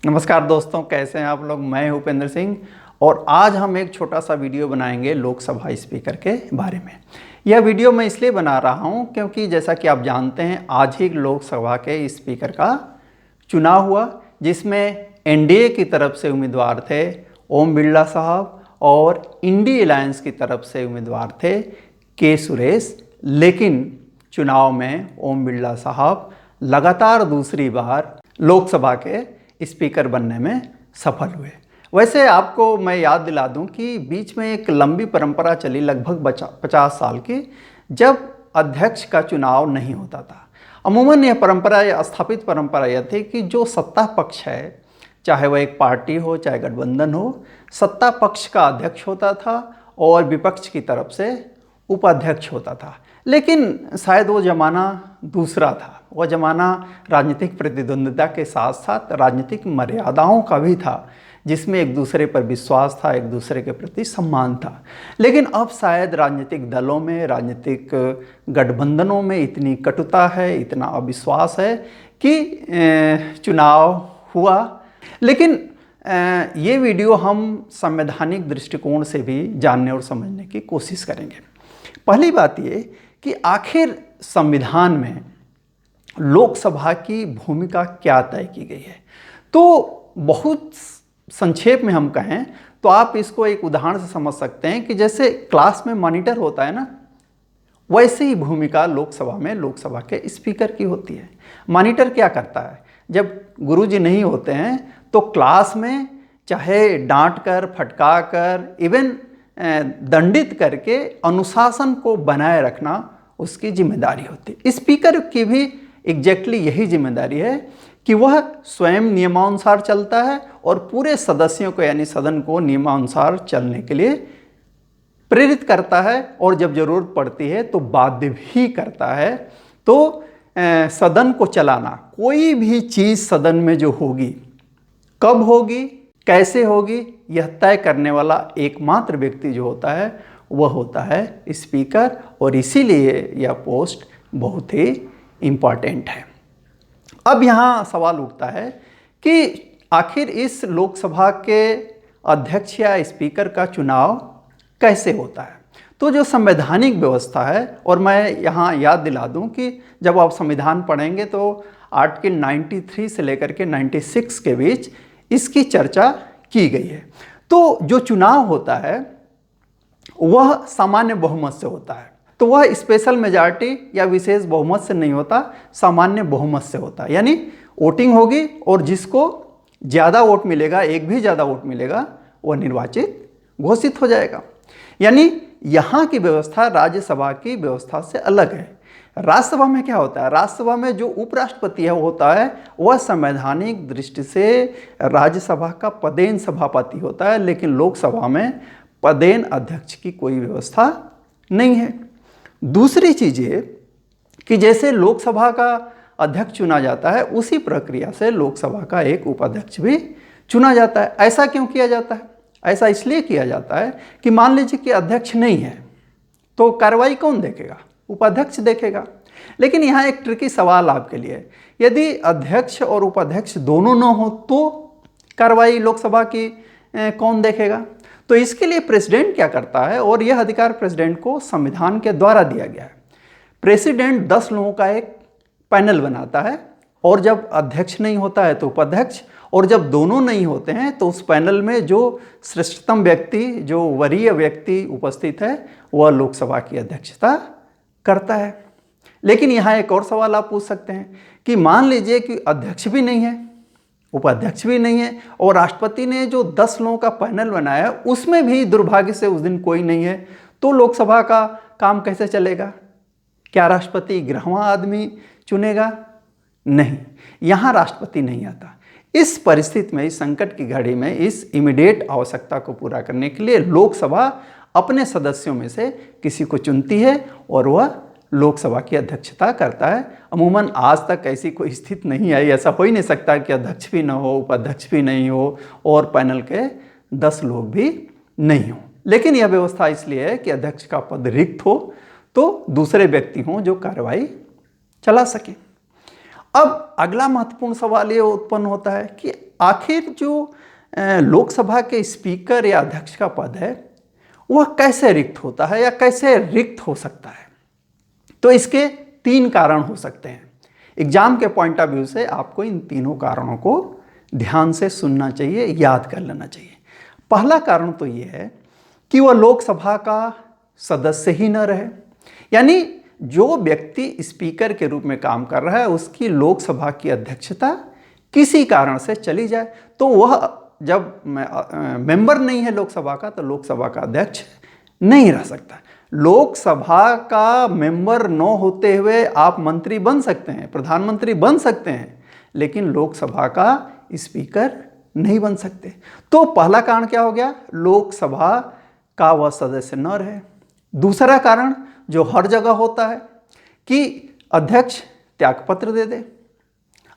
नमस्कार दोस्तों, कैसे हैं आप लोग। मैं उपेंद्र सिंह और आज हम एक छोटा सा वीडियो बनाएंगे लोकसभा स्पीकर के बारे में। यह वीडियो मैं इसलिए बना रहा हूं क्योंकि जैसा कि आप जानते हैं आज ही लोकसभा के स्पीकर का चुनाव हुआ, जिसमें एनडीए की तरफ से उम्मीदवार थे ओम बिरला साहब और इंडी अलायंस की तरफ से उम्मीदवार थे के सुरेश। लेकिन चुनाव में ओम बिरला साहब लगातार दूसरी बार लोकसभा के स्पीकर बनने में सफल हुए। वैसे आपको मैं याद दिला दूं कि बीच में एक लंबी परंपरा चली लगभग 50 साल की, जब अध्यक्ष का चुनाव नहीं होता था। अमूमन यह परंपरा, यह स्थापित परंपरा यह थी कि जो सत्ता पक्ष है, चाहे वह एक पार्टी हो चाहे गठबंधन हो, सत्ता पक्ष का अध्यक्ष होता था और विपक्ष की तरफ से उपाध्यक्ष होता था। लेकिन शायद वो ज़माना दूसरा था। वह ज़माना राजनीतिक प्रतिद्वंद्विता के साथ साथ राजनीतिक मर्यादाओं का भी था, जिसमें एक दूसरे पर विश्वास था, एक दूसरे के प्रति सम्मान था। लेकिन अब शायद राजनीतिक दलों में, राजनीतिक गठबंधनों में इतनी कटुता है, इतना अविश्वास है कि चुनाव हुआ। लेकिन ये वीडियो हम संवैधानिक दृष्टिकोण से भी जानने और समझने की कोशिश करेंगे। पहली बात ये कि आखिर संविधान में लोकसभा की भूमिका क्या तय की गई है। तो बहुत संक्षेप में हम कहें तो आप इसको एक उदाहरण से समझ सकते हैं कि जैसे क्लास में मॉनिटर होता है ना, वैसे ही भूमिका लोकसभा में लोकसभा के स्पीकर की होती है। मॉनिटर क्या करता है, जब गुरुजी नहीं होते हैं तो क्लास में चाहे डांट कर, फटका कर, इवन दंडित करके अनुशासन को बनाए रखना उसकी जिम्मेदारी होती है। स्पीकर की भी एग्जैक्टली यही जिम्मेदारी है कि वह स्वयं नियमानुसार चलता है और पूरे सदस्यों को यानी सदन को नियमानुसार चलने के लिए प्रेरित करता है, और जब जरूरत पड़ती है तो बाध्य भी करता है। तो सदन को चलाना, कोई भी चीज़ सदन में जो होगी, कब होगी, कैसे होगी, यह तय करने वाला एकमात्र व्यक्ति जो होता है वह होता है स्पीकर, और इसीलिए यह पोस्ट बहुत ही इम्पॉर्टेंट है। अब यहाँ सवाल उठता है कि आखिर इस लोकसभा के अध्यक्ष या स्पीकर का चुनाव कैसे होता है। तो जो संवैधानिक व्यवस्था है, और मैं यहाँ याद दिला दूँ कि जब आप संविधान पढ़ेंगे तो आर्टिकल 93 से लेकर के 96 के बीच इसकी चर्चा की गई है। तो जो चुनाव होता है वह सामान्य बहुमत से होता है। तो वह स्पेशल मेजॉरिटी या विशेष बहुमत से नहीं होता, सामान्य बहुमत से होता है। यानी वोटिंग होगी और जिसको ज़्यादा वोट मिलेगा, एक भी ज़्यादा वोट मिलेगा, वह निर्वाचित घोषित हो जाएगा। यानी यहाँ की व्यवस्था राज्यसभा की व्यवस्था से अलग है। राज्यसभा में क्या होता है, राज्यसभा में जो उपराष्ट्रपति है वो होता है, वह संवैधानिक दृष्टि से राज्यसभा का पदेन सभापति होता है। लेकिन लोकसभा में पदेन अध्यक्ष की कोई व्यवस्था नहीं है। दूसरी चीज़ ये कि जैसे लोकसभा का अध्यक्ष चुना जाता है, उसी प्रक्रिया से लोकसभा का एक उपाध्यक्ष भी चुना जाता है। ऐसा क्यों किया जाता है? ऐसा इसलिए किया जाता है कि मान लीजिए कि अध्यक्ष नहीं है तो कार्रवाई कौन देखेगा? उपाध्यक्ष देखेगा। लेकिन यहाँ एक ट्रिकी सवाल आपके लिए, यदि अध्यक्ष और उपाध्यक्ष दोनों न हो तो कार्रवाई लोकसभा की कौन देखेगा? तो इसके लिए प्रेसिडेंट क्या करता है, और यह अधिकार प्रेसिडेंट को संविधान के द्वारा दिया गया है। प्रेसिडेंट 10 लोगों का एक पैनल बनाता है, और जब अध्यक्ष नहीं होता है तो उपाध्यक्ष, और जब दोनों नहीं होते हैं तो उस पैनल में जो श्रेष्ठतम व्यक्ति, जो वरीय व्यक्ति उपस्थित है, वह लोकसभा की अध्यक्षता करता है। लेकिन यहाँ एक और सवाल आप पूछ सकते हैं कि मान लीजिए कि अध्यक्ष भी नहीं है, उपाध्यक्ष भी नहीं है, और राष्ट्रपति ने जो 10 लोगों का पैनल बनाया है उसमें भी दुर्भाग्य से उस दिन कोई नहीं है, तो लोकसभा का काम कैसे चलेगा? क्या राष्ट्रपति 11वां आदमी चुनेगा? नहीं, यहाँ राष्ट्रपति नहीं आता। इस परिस्थिति में, इस संकट की घड़ी में, इस इमीडिएट आवश्यकता को पूरा करने के लिए लोकसभा अपने सदस्यों में से किसी को चुनती है और वह लोकसभा की अध्यक्षता करता है। अमूमन आज तक ऐसी कोई स्थिति नहीं आई, ऐसा हो ही नहीं सकता कि अध्यक्ष भी न हो, उपाध्यक्ष भी नहीं हो और पैनल के 10 लोग भी नहीं हो। लेकिन यह व्यवस्था इसलिए है कि अध्यक्ष का पद रिक्त हो तो दूसरे व्यक्ति हों जो कार्रवाई चला सके। अब अगला महत्वपूर्ण सवाल ये उत्पन्न होता है कि आखिर जो लोकसभा के स्पीकर या अध्यक्ष का पद है वह कैसे रिक्त होता है या कैसे रिक्त हो सकता है। तो इसके 3 कारण हो सकते हैं। एग्जाम के पॉइंट ऑफ व्यू से आपको इन तीनों कारणों को ध्यान से सुनना चाहिए, याद कर लेना चाहिए। पहला कारण तो ये है कि वह लोकसभा का सदस्य ही न रहे, यानी जो व्यक्ति स्पीकर के रूप में काम कर रहा है उसकी लोकसभा की अध्यक्षता किसी कारण से चली जाए तो वह जब मेंबर नहीं है लोकसभा का तो लोकसभा का अध्यक्ष नहीं रह सकता। लोकसभा का मेंबर न होते हुए आप मंत्री बन सकते हैं, प्रधानमंत्री बन सकते हैं, लेकिन लोकसभा का स्पीकर नहीं बन सकते। तो पहला कारण क्या हो गया, लोकसभा का वह सदस्य न रहे। दूसरा कारण जो हर जगह होता है कि अध्यक्ष त्यागपत्र दे दे।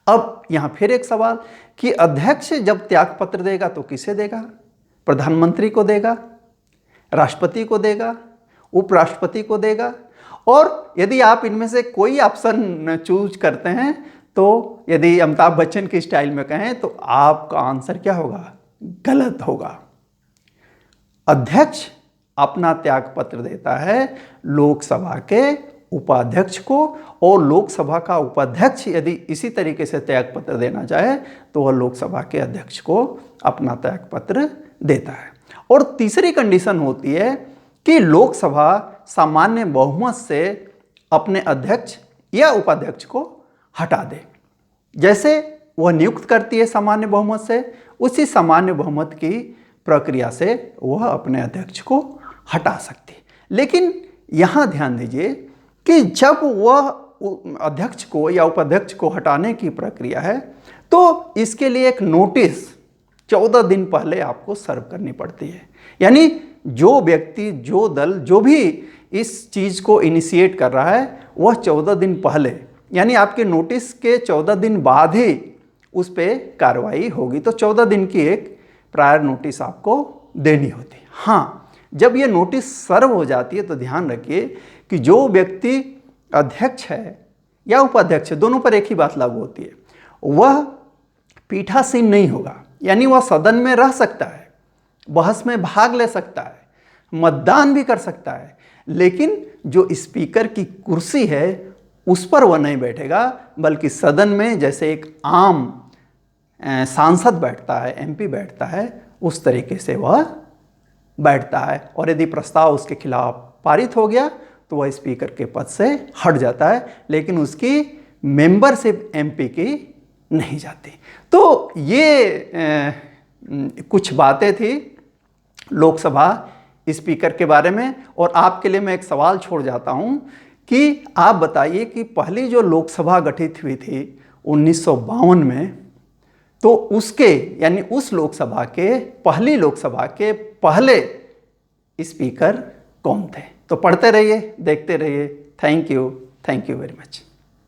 अब यहाँ फिर एक सवाल कि अध्यक्ष जब त्यागपत्र देगा तो किसे देगा, प्रधानमंत्री को देगा, राष्ट्रपति को देगा, उपराष्ट्रपति को देगा। और यदि आप इनमें से कोई ऑप्शन चूज करते हैं तो यदि अमिताभ बच्चन की स्टाइल में कहें तो आपका आंसर क्या होगा, गलत होगा। अध्यक्ष अपना त्यागपत्र देता है लोकसभा के उपाध्यक्ष को, और लोकसभा का उपाध्यक्ष यदि इसी तरीके से त्यागपत्र देना चाहे तो वह लोकसभा के अध्यक्ष को अपना त्यागपत्र देता है। और तीसरी कंडीशन होती है कि लोकसभा सामान्य बहुमत से अपने अध्यक्ष या उपाध्यक्ष को हटा दे। जैसे वह नियुक्त करती है सामान्य बहुमत से, उसी सामान्य बहुमत की प्रक्रिया से वह अपने अध्यक्ष को हटा सकती है। लेकिन यहाँ ध्यान दीजिए कि जब वह अध्यक्ष को या उपाध्यक्ष को हटाने की प्रक्रिया है तो इसके लिए एक नोटिस 14 दिन पहले आपको सर्व करनी पड़ती है। यानी जो व्यक्ति, जो दल, जो भी इस चीज़ को इनिशिएट कर रहा है वह 14 दिन पहले, यानी आपके नोटिस के 14 दिन बाद ही उस पर कार्रवाई होगी। तो 14 दिन की एक प्रायर नोटिस आपको देनी होती है। हाँ, जब ये नोटिस सर्व हो जाती है तो ध्यान रखिए कि जो व्यक्ति अध्यक्ष है या उपाध्यक्ष है, दोनों पर एक ही बात लागू होती है, वह पीठासीन नहीं होगा। यानी वह सदन में रह सकता है, बहस में भाग ले सकता है, मतदान भी कर सकता है, लेकिन जो स्पीकर की कुर्सी है उस पर वह नहीं बैठेगा, बल्कि सदन में जैसे एक आम सांसद बैठता है, एमपी बैठता है, उस तरीके से वह बैठता है। और यदि प्रस्ताव उसके खिलाफ पारित हो गया तो वह स्पीकर के पद से हट जाता है, लेकिन उसकी मेंबरशिप एमपी की नहीं जाती। तो ये कुछ बातें थी लोकसभा स्पीकर के बारे में। और आपके लिए मैं एक सवाल छोड़ जाता हूं कि आप बताइए कि पहली जो लोकसभा गठित हुई थी 1952 में, तो उसके यानी उस लोकसभा के, पहली लोकसभा के पहले स्पीकर कौन थे। तो पढ़ते रहिए, देखते रहिए। Thank you very much.